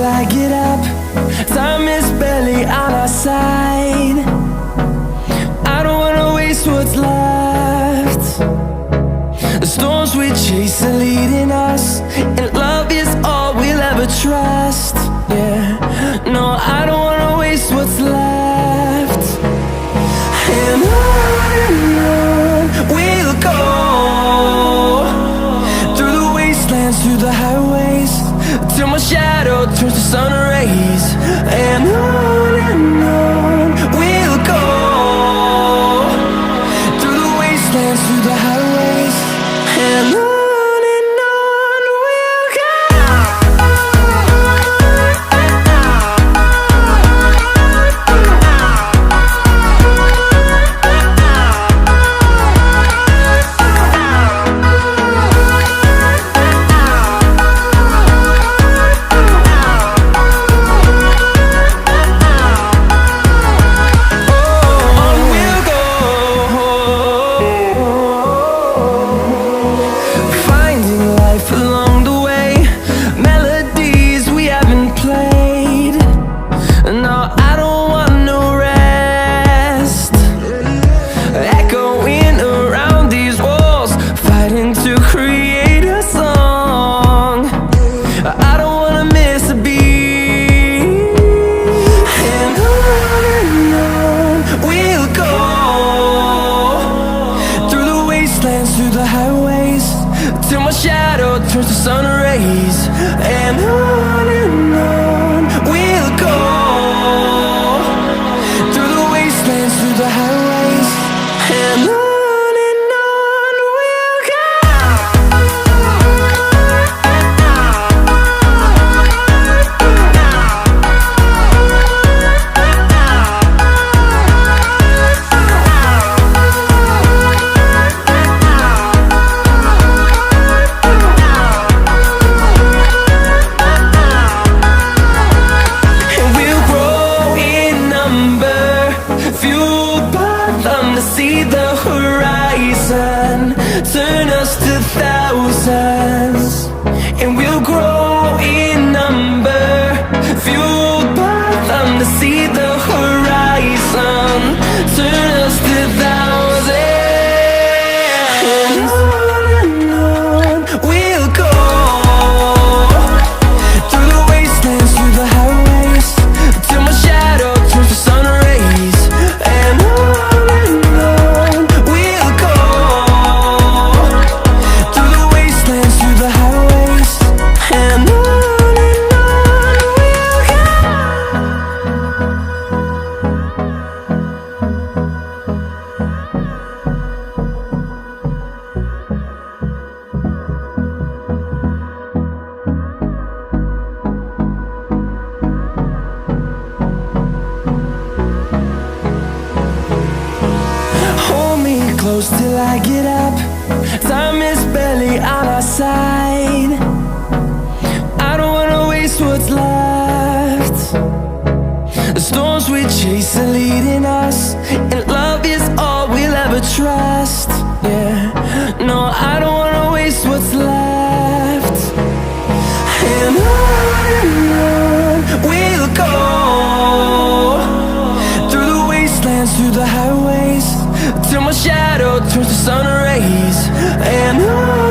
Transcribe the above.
till I get up. Time is barely on our side. I don't wanna waste what's left. The storms we chase are leading us, and love is all we'll ever trust. Yeah, no, I don't wanna waste what's left. And on we'll go, through the wastelands, through the highways, till my shadow turns to sun rays. And on we'll go, through the wastelands, through the highways, and on. Through the highways, till my shadow turns to sun rays. And on we'll go, through the wastelands, through the highways, and on. See the horizon turn us to thousands, and we'll grow in number, fueled by them to see the horizon turn us to thousands. And on we'll go, through the wastelands, through the highways, till my shadow turns to sun rays. And close till I get up. Time is barely on our side. I don't wanna waste what's left. The storms we chase are leading us, and love is all we'll ever trust. Yeah, no, I don't wanna waste what's left. And on we'll go, through the wastelands, through the highways, till my shadow turns to sun rays. And on.